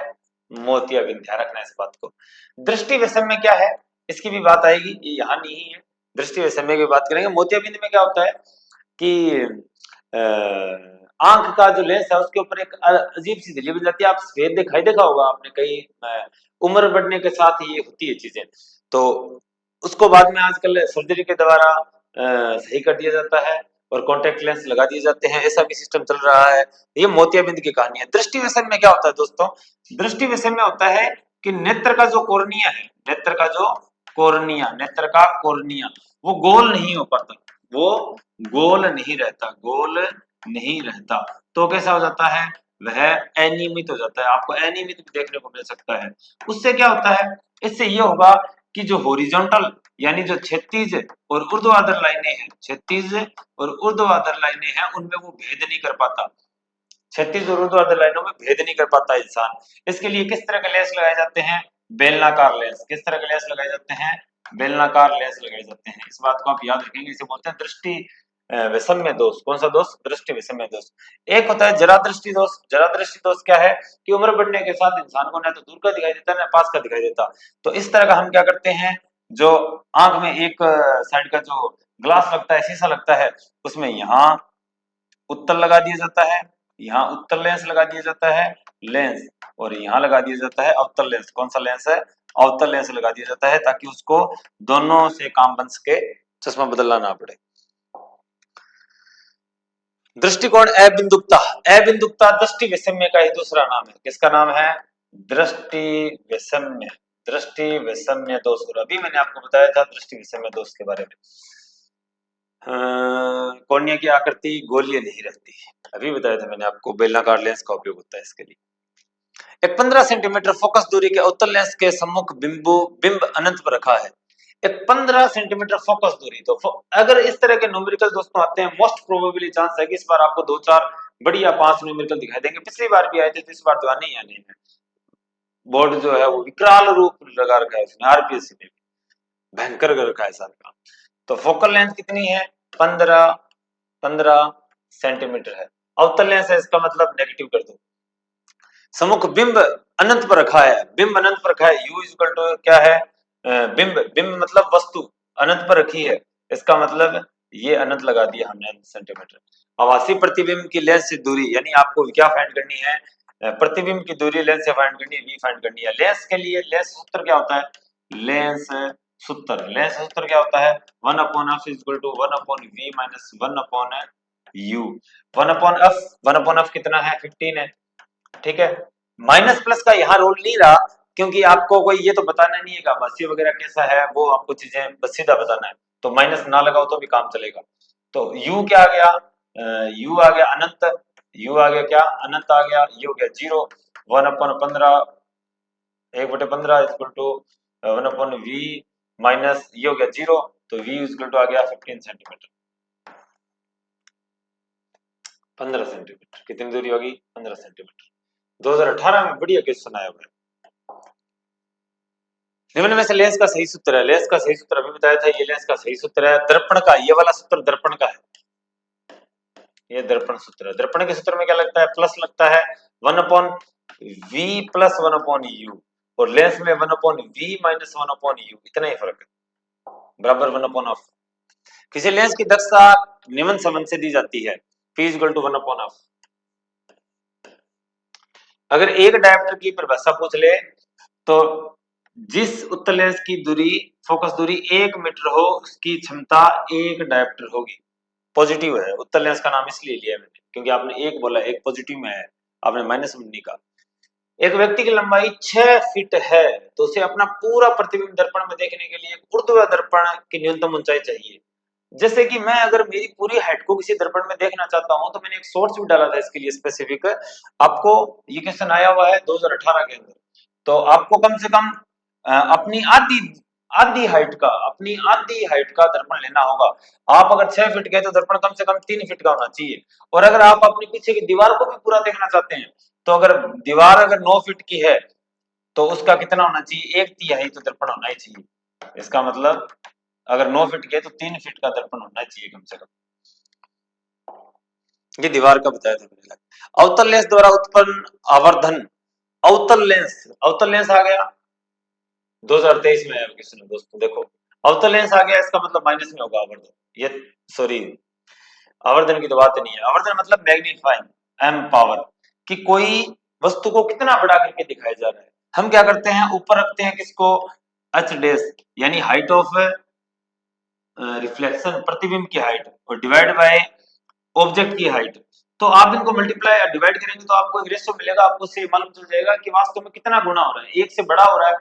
मोतियाबिंद, ध्यान रखना इस बात को। दृष्टि वैषम्य क्या है, इसकी भी बात आएगी, ये यहाँ नहीं है, दृष्टि वैषम्य की बात करेंगे। मोतियाबिंद में क्या होता है कि आंख का जो लेंस है उसके ऊपर एक अजीब सी झिल्ली बन जाती है। आप सफेद दिखाई देखा होगा आपने, कई उम्र बढ़ने के साथ ही ये होती है चीजें, तो उसको बाद में आजकल सर्जरी के द्वारा सही कर दिया जाता है और कॉन्टेक्ट लेंस लगा दिए जाते हैं, ऐसा भी सिस्टम चल रहा है। ये मोतियाबिंद की कहानी है। दृष्टि वैषम्य में क्या होता है दोस्तों, दृष्टि वैषम्य में होता है कि नेत्र का जो कॉर्निया है, नेत्र का जो कॉर्निया, नेत्र का कॉर्निया, वो गोल नहीं हो पाता, वो गोल नहीं रहता, गोल नहीं रहता। तो कैसा हो जाता है, वह अनियमित हो जाता है। आपको अनियमित भी देखने को मिल सकता है। उससे क्या होता है, इससे ये होगा कि जो हॉरिजॉन्टल यानी जो क्षैतिज और ऊर्ध्वाधर लाइनें हैं, क्षैतिज और ऊर्ध्वाधर लाइनें हैं, उनमें वो भेद नहीं कर पाता। क्षैतिज और ऊर्ध्वाधर लाइनों में भेद नहीं कर पाता इंसान। इसके लिए किस तरह के लेंस लगाए जाते हैं? बेलनाकार लेंस। किस तरह के लेंस लगाए जाते हैं? बेलनाकार लेंस लगाए जाते हैं। इस बात को आप याद रखेंगे। इसे बोलते हैं दृष्टि वैषम्य दोष। कौन सा दोष? दृष्टि वैषम्य दोष। एक होता है जरा दृष्टि दोष। जरा दृष्टि दोष क्या है कि उम्र बढ़ने के साथ इंसान को ना तो दूर का दिखाई देता है ना पास का दिखाई देता। तो इस तरह का हम क्या करते हैं, जो आंख में एक साइड का जो ग्लास लगता है, शीशा लगता है, उसमें यहाँ उत्तल लगा दिया जाता है, यहाँ उत्तल लेंस लगा दिया जाता है लेंस, और यहाँ लगा दिया जाता है अवतल लेंस। कौन सा लेंस है? अवतल लेंस लगा दिया जाता है, ताकि उसको दोनों से काम बन सके, चश्मा बदलना ना पड़े। दृष्टिकोण अबिंदुकता। अबिंदुकता दृष्टि वैषम्य का ही दूसरा नाम है। किसका नाम है? दृष्टि वैषम्य। दृष्टि वैषम्य दोष। और अभी मैंने आपको बताया था दृष्टि वैषम्य दोष के बारे में। कॉर्निया की आकृति गोलीय नहीं रहती। अभी बताया था मैंने आपको, बेलनाकार लेंस का उपयोग होता है इसके लिए। एक 15 सेंटीमीटर फोकस दूरी के अवतल लेंस के सम्मुख बिंब अनंत पर रखा है। एक 15 सेंटीमीटर फोकस दूरी। तो अगर इस तरह के न्यूमेरिकल दोस्तों आते हैं, मोस्ट प्रोबेबली चांस है कि इस बार आपको 2-4 बढ़िया 5 न्यूमेरिकल दिखाई देंगे। पिछली बार भी आए थे, तो इस बार तो आने ही आने हैं। बोर्ड जो है वो विकराल रूप लगा रखा है उसने, आरपीएससी ने भयंकर कर रखा है सारा काम। तो फोकल लेंथ कितनी है? 15 सेंटीमीटर है। अवतल लेंस है, इसका मतलब नेगेटिव कर दो। सम्मुख बिंब अनंत पर रखा है। बिंब अनंत पर रखा है। U इक्वल टू क्या है? बिंब। बिंब मतलब वस्तु अनंत पर रखी है, इसका मतलब ये अनंत लगा दिया हमने सेंटीमीटर। आभासी प्रतिबिंब की लेंस से दूरी, यानी आपको क्या फाइंड करनी है? प्रतिबिंब की दूरी लेंस से फाइंड करनी है, V फाइंड करनी है। लेंस के लिए लेंस सूत्र क्या होता है? लेंस सूत्र। लेंस सूत्र क्या होता है? 1/f equal to 1/v minus 1/u। 1/f 1/f कितना है? 15 है। ठीक है। माइनस प्लस का यहाँ रोल नहीं रहा, क्योंकि आपको कोई ये तो बताना नहीं है कि आभासी वगैरह कैसा है, वो आपको चीजें बस सीधा बताना है, तो माइनस ना लगाओ तो भी काम चलेगा। तो u क्या आ गया? u आ गया अनंत। u आ गया क्या? अनंत आ गया। ये हो गया 0। 1/15 1/15 इक्वल टू 1/v माइनस ये हो गया 0, तो v इक्वल टू आ गया 15 सेंटीमीटर। 15 सेंटीमीटर कितनी दूरी होगी? 15 सेंटीमीटर। 2018 में बढ़िया क्वेश्चन आया हुआ है। निम्न में से लेंस का सही सूत्र है। लेंस का सही सूत्र अभी बताया था, ये लेंस का सही सूत्र है। दर्पण का ये वाला सूत्र दर्पण का है, ये दर्पण सूत्र है। दर्पण के सूत्र में क्या लगता है? प्लस लगता है 1/v प्लस 1/u, और लेंस में 1/v माइनस 1/u, इतना ही फर्क है, बराबर 1/f। किसी लेंस की दक्षता निम्न संबंध से दी जाती है, P इक्वल टू 1/f। अगर एक डायप्टर की परिभाषा पूछ ले, तो जिस उत्तल लेंस की दूरी फोकस दूरी 1 मीटर हो, उसकी क्षमता 1 डायप्टर होगी। पॉजिटिव है, उत्तल लेंस का नाम इसलिए लिया मैंने क्योंकि आपने 1 बोला, 1 पॉजिटिव में है, आपने माइनस में नहीं कहा। एक व्यक्ति की लंबाई 6 फीट है, तो उसे अपना पूरा प्रतिबिंब दर्पण में देखने के लिए ऊर्ध्वाधर दर्पण की न्यूनतम ऊंचाई चाहिए। जैसे कि मैं अगर मेरी पूरी हाइट को किसी दर्पण में देखना चाहता हूं, तो मैंने एक शॉर्ट्स भी डाला था इसके लिए स्पेसिफिक। आपको ये क्वेश्चन आया हुआ है 2018 के अंदर, तो आपको कम से कम अपनी आधी हाइट का दर्पण लेना होगा। आप अगर 6 फीट के तो दर्पण कम से कम 3 फीट का होना चाहिए। और अगर आप अपने पीछे की दीवार को भी पूरा देखना चाहते हैं, तो अगर दीवार अगर 9 फीट की है, तो उसका कितना होना चाहिए? 1/3 तो दर्पण होना ही चाहिए। इसका मतलब अगर 9 फीट के तो 3 फीट का दर्पण होना चाहिए कम से कम। ये दीवार का बताया था मैंने। अवतल लेंस द्वारा उत्पन्न आवर्धन। अवतल लेंस आ गया 2023 में आया क्वेश्चन दोस्तों, देखो अवतल लेंस आ गया, इसका मतलब माइनस में होगा आवर्धन। ये सॉरी, आवर्धन की तो बात नहीं है। आवर्धन मतलब मैग्नीफाइंग, एम पावर, कि कोई वस्तु को कितना बड़ा करके दिखाया जा रहा है। हम क्या करते हैं, ऊपर रखते हैं किसको? एच डैश, यानी हाइट ऑफ रिफ्लेक्शन, प्रतिबिंब की हाइट, और डिवाइड बाय ऑब्जेक्ट की हाइट। तो आप इनको मल्टीप्लाई या डिवाइड करेंगे तो आपको एक रेशियो मिलेगा, आपको उससे मालूम चल जाएगा कि वास्तव में कितना गुना हो रहा है। 1 से बड़ा हो रहा है,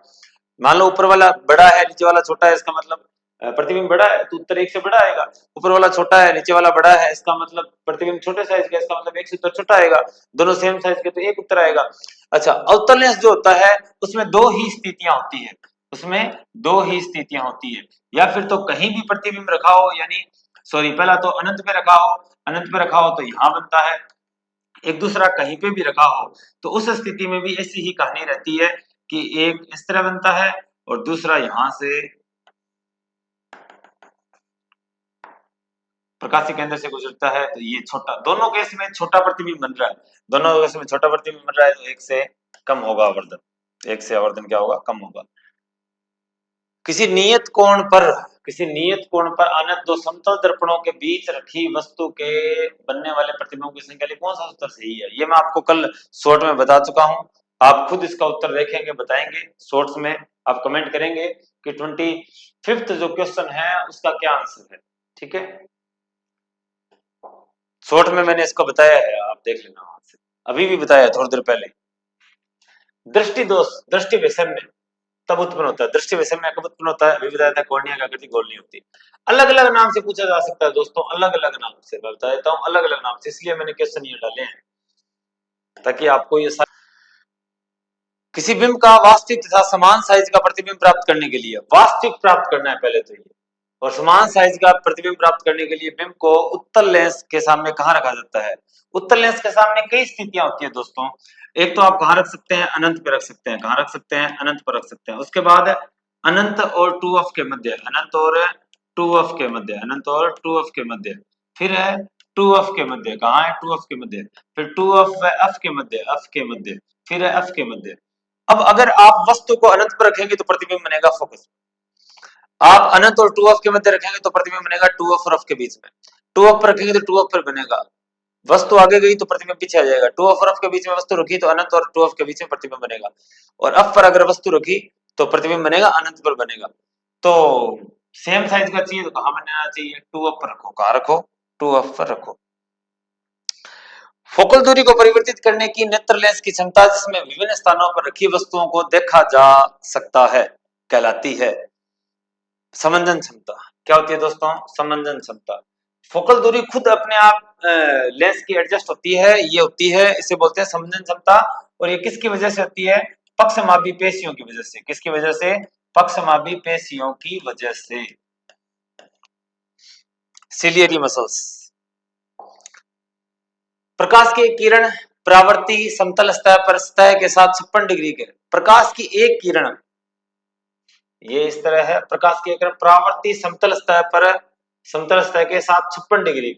मान लो ऊपर वाला बड़ा है नीचे वाला छोटा है, इसका मतलब प्रतिबिंब बड़ा है तो उत्तर 1 से बड़ा आएगा। ऊपर वाला छोटा है नीचे वाला बड़ा है, इसका मतलब प्रतिबिंब छोटे साइज का, इसका मतलब 1 से उत्तर छोटा आएगा। दोनों सेम साइज के तो 1 उत्तर आएगा। अच्छा, अवतल लेंस जो होता है उसमें दो ही स्थितियां होती है, या फिर तो कहीं भी प्रतिबिंब रखा हो, यानी सॉरी, पहला तो अनंत पे रखा हो, अनंत पे रखा हो तो यहां बनता है एक दूसरा कहीं पे भी रखा हो तो उस स्थिति में भी ऐसी ही कहानी रहती है कि एक इस तरह बनता है और दूसरा यहां से प्रकाशीय केंद्र से गुजरता है। तो ये छोटा, दोनों केस में छोटा प्रतिबिंब बन रहा है, दोनों केस में छोटा प्रतिबिंब बन रहा है, तो एक से कम होगा आवर्धन, एक से आवर्धन क्या होगा, कम होगा। किसी नियत कोण पर आनत दो समतल दर्पणों के बीच रखी वस्तु के बनने वाले प्रतिबिंबों की संख्या लिए कौन सा उत्तर सही है? ये मैं आपको कल शॉर्ट में बता चुका हूं, आप खुद इसका उत्तर देखेंगे, बताएंगे शॉर्ट्स में, आप कमेंट करेंगे कि 25th जो क्वेश्चन है उसका क्या आंसर है। ठीक है, शॉर्ट में मैंने इसको बताया है, आप देख लेना वहां से, अभी भी बताया थोड़ी देर पहले। दृष्टि दोष दृष्टि वैषम्य तब उत्पन्न होता है, दृष्टि वैषम्य कब उत्पन्न होता है, अभी बताया था, कॉर्निया की आकृति गोल नहीं होती। अलग अलग नाम से पूछा जा सकता है दोस्तों, अलग अलग नाम से मैं बता देता हूँ, अलग अलग नाम से, इसलिए मैंने क्वेश्चन ये डाले हैं ताकि आपको ये किसी बिंब का वास्तविक तथा समान साइज का प्रतिबिंब प्राप्त करने के लिए, वास्तविक प्राप्त करना है पहले तो ये, और समान साइज का प्रतिबिंब प्राप्त करने के लिए बिंब को उत्तल लेंस के सामने कहां रखा जाता है? उत्तल लेंस के सामने कई स्थितियां होती है दोस्तों, एक तो आप कहां रख सकते हैं, अनंत पे रख सकते हैं, कहां रख सकते हैं, अनंत पर रख सकते हैं, उसके बाद अनंत और 2f के मध्य, अनंत और 2f के मध्य, अनंत और 2f के मध्य, फिर है 2f के मध्य, कहां है 2f के मध्य, फिर 2f व f के मध्य, f के मध्य, फिर है f के मध्य। अब अगर आप वस्तु को अनंत पर रखेंगे तो प्रतिबिंब बनेगा फोकस, आप अनंत और 2f के मध्य रखेंगे तो प्रतिबिंब बनेगा 2f और f के बीच में, 2f पर रखेंगे तो 2f पर बनेगा, वस्तु आगे गई तो प्रतिबिंब पीछे आ जाएगा, 2f और f के बीच में वस्तु रखी तो अनंत और 2f के बीच में प्रतिबिंब बनेगा, और f पर अगर वस्तु रखी तो प्रतिबिंब बनेगा अनंत पर बनेगा। तो सेम साइज का चाहिए तो कहां बनाना चाहिए, 2f पर रखो, कहां रखो, 2f पर रखो। फोकल दूरी को परिवर्तित करने की नेत्र लेंस की क्षमता जिसमें विभिन्न स्थानों पर रखी वस्तुओं को देखा जा सकता है कहलाती है समंजन क्षमता। क्या होती है दोस्तों? समंजन क्षमता। फोकल दूरी खुद अपने आप लेंस की एडजस्ट होती है, ये होती है, इसे बोलते हैं समंजन क्षमता, और ये किसकी वजह से होती है? पक्षमापी पेशियों की वजह से। किसकी वजह से? पक्षमापी पेशियों की वजह से, सिलियरी मसल्स। प्रकाश की एक किरण परावर्ती समतल सतह पर सतह के साथ 56 डिग्री के, प्रकाश की एक किरण, ये इस तरह है, प्रकाश की एक किरण परावर्ती समतल सतह पर, समतल सतह के साथ 56 डिग्री,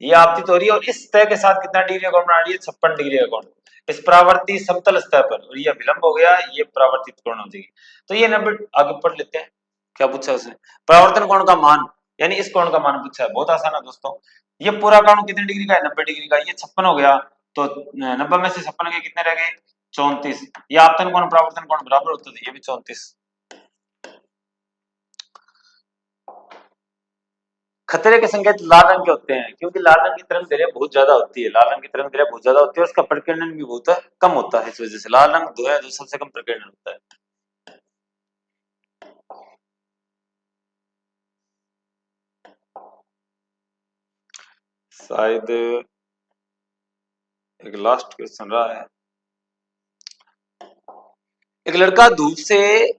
ये आपतित हो रही है, और इस सतह के साथ कितना डिग्री का कोण बना रही है? 56 डिग्री का कोण, इस परावर्ती समतल सतह पर, और ये विलंब हो गया, ये परावर्तित कोण हो जाएगी। तो ये 90, आगे पढ़ लेते हैं क्या पूछा उसने, परावर्तन कोण का मान, यानी इस कोण का मान पूछा है, बहुत आसान है दोस्तों। ये पूरा कोण कितने डिग्री का है? 90 डिग्री का, ये 56 हो गया, तो 90 में से 56 के कितने रह गए? 34। ये आपतन कोण परावर्तन कोण बराबर होता है, ये भी 34। खतरे के संकेत लाल रंग के होते हैं, क्योंकि लाल रंग की तरंग दैर्ध्य बहुत ज्यादा होती है, लाल रंग की तरंग दैर्ध्य बहुत ज्यादा होती है, उसका प्रकीर्णन भी बहुत कम होता है, इस वजह से लाल रंग जो सबसे कम प्रकीर्णन होता है। शायद एक लास्ट क्वेश्चन रहा है, एक लड़का धूप से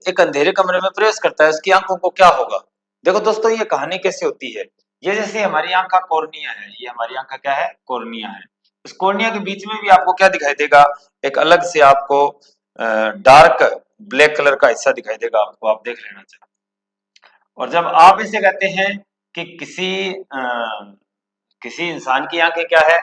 एक अंधेरे कमरे में प्रवेश करता है, उसकी आंखों को क्या होगा? देखो दोस्तों, ये कहानी कैसे होती है, ये जैसे हमारी आंख का कॉर्निया है, ये हमारी आंख का क्या है? कॉर्निया है। उस कॉर्निया के बीच में भी आपको क्या दिखाई देगा? एक अलग से आपको डार्क ब्लैक कलर का हिस्सा दिखाई देगा आपको, आप देख लेना चाहिए। और जब आप इसे कहते हैं कि किसी इंसान की आंखें क्या है,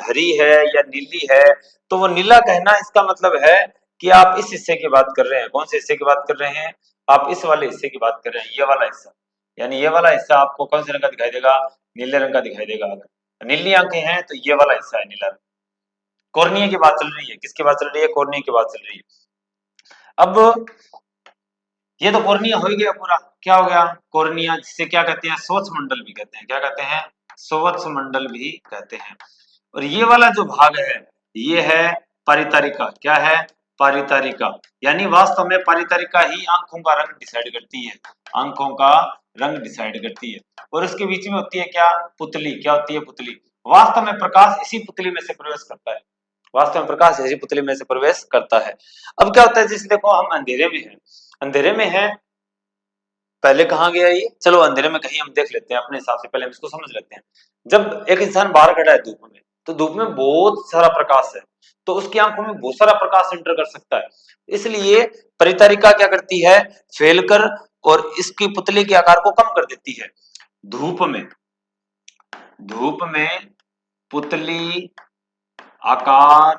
हरी है या नीली है, तो वो नीला कहना इसका मतलब है कि आप इस हिस्से की बात कर रहे हैं। कौन से हिस्से की बात कर रहे हैं? आप इस वाले हिस्से की बात कर रहे हैं, ये वाला हिस्सा, यानी ये वाला हिस्सा आपको कौन से रंग का दिखाई देगा? नीले रंग का दिखाई देगा। अगर नीली आंखें हैं तो ये वाला हिस्सा है नीला रंग। कॉर्निया की बात चल रही है, किसकी बात चल रही है? कॉर्निया की बात चल रही है। अब ये तो कॉर्निया हो ही गया पूरा, क्या हो गया? कॉर्निया, जिसे क्या कहते हैं? स्वच्छ मंडल भी कहते हैं, क्या कहते हैं? स्वच्छ मंडल भी कहते हैं। और ये वाला जो भाग है, ये है परितारिका। क्या है? परितारिका, यानी वास्तव में परितारिका ही आंखों का रंग डिसाइड करती है, आंखों का रंग डिसाइड करती है। और इसके बीच में होती है क्या? पुतली। क्या होती है? पुतली। वास्तव में प्रकाश इसी पुतली में से प्रवेश करता है, वास्तव में प्रकाश इसी पुतली में से प्रवेश करता है। अब क्या होता है, जैसे देखो हम अंधेरे में हैं, अंधेरे में है, पहले कहाँ गया ये? चलो अंधेरे में कहीं हम देख लेते हैं अपने हिसाब से, पहले हम इसको समझ लेते हैं। जब एक इंसान बाहर खड़ा है धूप में, तो धूप में बहुत सारा प्रकाश है, तो उसकी आंखों में बहुत सारा प्रकाश एंटर कर सकता है। इसलिए परिचारिका क्या करती है, फैलकर और इसकी पुतली के आकार को कम कर देती है। धूप में पुतली आकार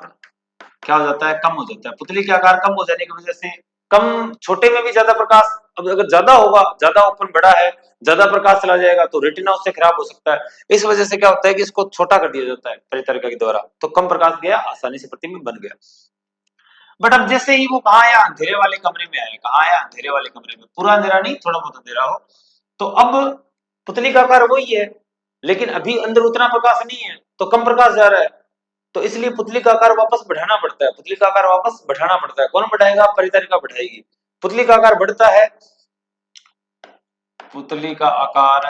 क्या हो जाता है, कम हो जाता है। पुतली के आकार कम हो जाने की वजह से कम, छोटे में भी ज्यादा प्रकाश, अब अगर ज्यादा होगा, ज्यादा ओपन बड़ा है, ज्यादा प्रकाश चला जाएगा तो रेटिना उससे खराब हो सकता है। इस वजह से क्या होता है कि इसको छोटा कर दिया जाता है परिचारिका के द्वारा, तो कम प्रकाश गया, आसानी से प्रतिबिंब बन गया। बट अब जैसे ही वो कहा आया, अंधेरे वाले कमरे में आया, कहा आया अंधेरे वाले कमरे में, पूरा अंधेरा नहीं, थोड़ा बहुत अंधेरा हो, तो अब पुतली का आकार वही है, लेकिन अभी अंदर उतना प्रकाश नहीं है, तो कम प्रकाश जा रहा है, तो इसलिए पुतली का आकार वापस बढ़ाना पड़ता है। पुतली का आकार वापस बढ़ाना पड़ता है। कौन बढ़ाएगा, परिचारिका बढ़ाएगी। पुतली का आकार बढ़ता है, पुतली का आकार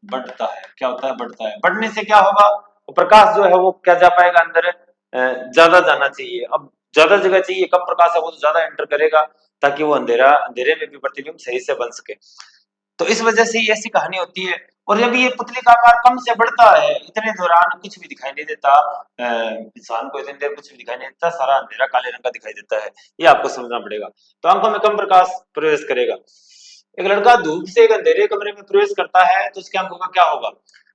बढ़ता है। क्या होता है, बढ़ता है। बढ़ने से क्या होगा, तो प्रकाश जो है वो क्या जा पाएगा अंदर, ज्यादा जाना चाहिए। अब ज्यादा जगह चाहिए, कम प्रकाश है वो तो ज्यादा एंटर करेगा, ताकि वो अंधेरे में भी प्रतिबिंब सही से बन सके। तो इस वजह से ये ऐसी कहानी होती है। और जब ये पुतली का आकार कम से बढ़ता है, इतने दौरान कुछ भी दिखाई नहीं देता, इंसान को इतनी देर कुछ भी दिखाई नहीं देता, सारा अंधेरा काले रंग का दिखाई देता है। ये आपको समझना पड़ेगा। तो आंखों में कम प्रकाश प्रवेश करेगा। एक लड़का धूप से एक अंधेरे कमरे में प्रवेश करता है, तो उसकी आंखों का क्या होगा,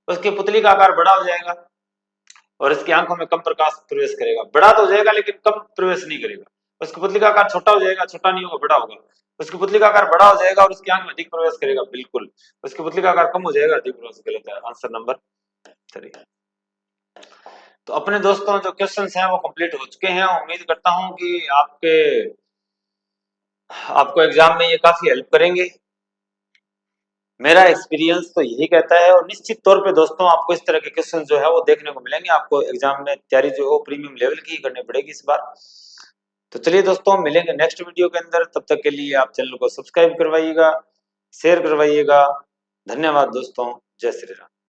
उसकी पुतली का आकार बड़ा हो जाएगा और इसकी आंखों में कम प्रकाश प्रवेश करेगा। बड़ा तो हो जाएगा लेकिन कम प्रवेश नहीं करेगा। उसकी पुतली का आकार छोटा हो जाएगा, छोटा नहीं होगा, बड़ा होगा। उसकी पुतली का आकार बड़ा हो जाएगा और उसकी आंख में अधिक प्रवेश करेगा, बिल्कुल। उसकी पुतली का आकार कम हो जाएगा, अधिक प्रवेश, गलत है। Answer number 3। तो अपने दोस्तों, जो क्वेश्चंस हैं वो कंप्लीट हो चुके हैं। उम्मीद करता हूं कि आपको एग्जाम में ये काफी हेल्प करेंगे। मेरा एक्सपीरियंस तो यही कहता है। और निश्चित तौर पे दोस्तों, आपको इस तरह के क्वेश्चन जो है वो देखने को मिलेंगे। आपको एग्जाम में तैयारी जो है प्रीमियम लेवल की करनी पड़ेगी इस बार। तो चलिए दोस्तों, मिलेंगे नेक्स्ट वीडियो के अंदर। तब तक के लिए आप चैनल को सब्सक्राइब करवाइएगा, शेयर करवाइएगा। धन्यवाद दोस्तों, जय श्री राम।